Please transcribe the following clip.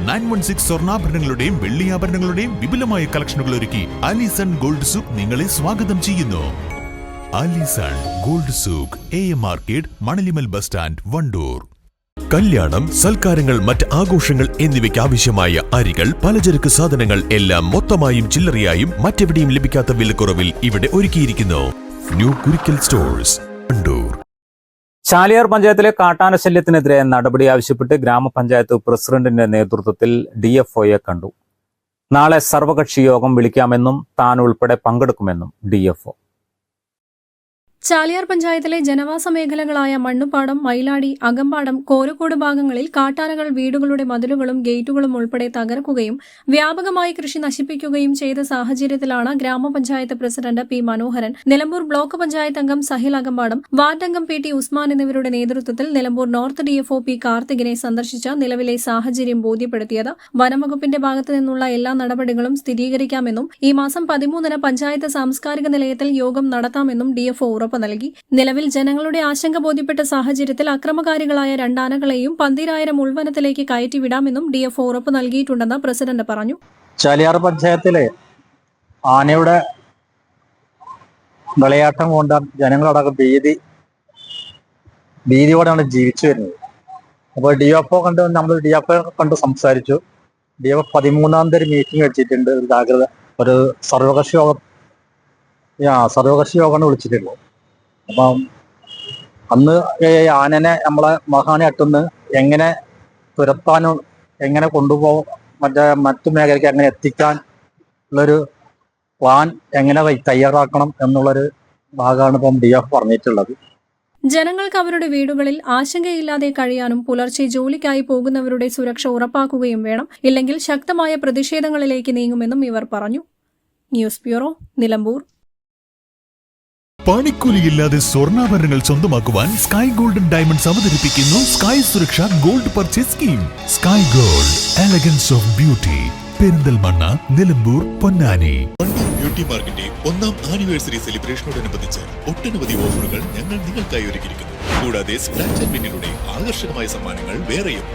916 സ്വർണ്ണാഭരണങ്ങളുടെയും വെള്ളിയാഭരണങ്ങളുടെയും വിപുലമായ കളക്ഷനുകൾ ഒരുക്കി Alison gold souk നിങ്ങളെ സ്വാഗതം ചെയ്യുന്നു. Allison gold souk, AM market, Manalimal bus stand, Wandoor. കല്യാണം, സൽക്കാരങ്ങൾ, മറ്റ് ആഘോഷങ്ങൾ എന്നിവയ്ക്ക് ആവശ്യമായ അരികൾ, പലചരക്ക് സാധനങ്ങൾ എല്ലാം മൊത്തമായും ചില്ലറയായും മറ്റെവിടെയും ലഭിക്കാത്ത വിലക്കുറവിൽ ഇവിടെ ഒരുക്കിയിരിക്കുന്നു. New Kurikkal stores, Wandoor. ചാലിയാർ പഞ്ചായത്തിലെ കാട്ടാന ശല്യത്തിനെതിരെ നടപടി ആവശ്യപ്പെട്ട് ഗ്രാമപഞ്ചായത്ത് പ്രസിഡന്റിന്റെ നേതൃത്വത്തിൽ DFOയെ കണ്ടു. നാളെ സർവകക്ഷി യോഗം വിളിക്കാമെന്നും താൻ ഉൾപ്പെടെ പങ്കെടുക്കുമെന്നും DFO. ചാലിയാർ പഞ്ചായത്തിലെ ജനവാസ മേഖലകളായ മണ്ണുപാടം, മൈലാടി, അകമ്പാടം, കോരക്കോട് ഭാഗങ്ങളിൽ കാട്ടാനകൾ വീടുകളുടെ മതിലുകളും ഗേറ്റുകളും ഉൾപ്പെടെ തകർക്കുകയും വ്യാപകമായി കൃഷി നശിപ്പിക്കുകയും ചെയ്ത സാഹചര്യത്തിലാണ് ഗ്രാമപഞ്ചായത്ത് പ്രസിഡന്റ് P. മനോഹരൻ, നിലമ്പൂർ ബ്ലോക്ക് പഞ്ചായത്ത് അംഗം സഹിൽ അകമ്പാടം, വാർഡ് അംഗം PT. ഉസ്മാൻ എന്നിവരുടെ നേതൃത്വത്തിൽ നിലമ്പൂർ നോർത്ത് DFO P. കാർത്തികിനെ സന്ദർശിച്ച നിലവിലെ സാഹചര്യം ബോധ്യപ്പെടുത്തിയത്. വനംവകുപ്പിന്റെ ഭാഗത്തു നിന്നുള്ള എല്ലാ നടപടികളും സ്ഥിരീകരിക്കാമെന്നും ഈ മാസം 13-ന് പഞ്ചായത്ത് സാംസ്കാരിക നിലയത്തിൽ യോഗം നടത്താമെന്നും DFO ഉറപ്പ് നൽകി. നിലവിൽ ജനങ്ങളുടെ ആശങ്ക ബോധ്യപ്പെട്ട സാഹചര്യത്തിൽ അക്രമകാരികളായ 2 ആനകളെയും 12,000 ഉൾവനത്തിലേക്ക് കയറ്റിവിടാമെന്നും DFO ഉറപ്പ് നൽകിയിട്ടുണ്ടെന്ന് പ്രസിഡന്റ് പറഞ്ഞു. ചാലിയാർ പഞ്ചായത്തിലെ ആനയുടെ വിളയാട്ടം കൊണ്ട് ജനങ്ങളടക്കം ഭീതിയോടെയാണ് ജീവിച്ചു വരുന്നത്. അപ്പോൾ DFO നമ്മൾ DFO കണ്ട് സംസാരിച്ചു. DFO 13-ാം തീയതി മീറ്റിംഗ് വെച്ചിട്ടുണ്ട്. ഒരു ജാഗ്രത, ഒരു സർവകക്ഷി യോഗമാണ് വിളിച്ചിട്ടുള്ളത്. അപ്പം അന്ന് ആനനെ നമ്മളെ മഹാനായിട്ടൊന്ന് എങ്ങനെ തുരത്താനും എങ്ങനെ കൊണ്ടുപോകും, മറ്റു മേഖലയ്ക്ക് എങ്ങനെ എത്തിക്കാൻ ഉള്ളൊരു പ്ലാൻ എങ്ങനെ തയ്യാറാക്കണം എന്നുള്ളൊരു ഭാഗമാണ് ഇപ്പം DFO പറഞ്ഞിട്ടുള്ളത്. ജനങ്ങൾക്ക് അവരുടെ വീടുകളിൽ ആശങ്കയില്ലാതെ കഴിയാനും പുലർച്ചെ ജോലിക്കായി പോകുന്നവരുടെ സുരക്ഷ ഉറപ്പാക്കുകയും വേണം. ഇല്ലെങ്കിൽ ശക്തമായ പ്രതിഷേധങ്ങളിലേക്ക് നീങ്ങുമെന്നും ഇവർ പറഞ്ഞു. News bureau, Nilambur. പണിക്കൂലിയില്ലാതെ സ്വർണ്ണാഭരണങ്ങൾ സ്വന്തമാക്കുവാൻ സ്കൈ ഗോൾഡൻ ഡയമണ്ട്സ് അവതരിപ്പിക്കുന്നു സ്കൈ സുരക്ഷ gold purchase scheme. Sky gold, elegance of beauty, Perinthalmanna, Nilambur, Ponnani. Wandoor beauty മാർക്കിന്റെ 1ാം ആനിവേഴ്സറി സെലിബ്രേഷനോടനുബന്ധിച്ച് ഒട്ടനവധി ഓഫറുകൾ ഞങ്ങൾ നിങ്ങൾക്കായി ഒരുക്കിയിരിക്കുന്നു. കൂടാതെ സ്ക്രാച്ച് ആൻഡ് വിന്നിലൂടെ ആകർഷകമായ സമ്മാനങ്ങൾ വേറെയും.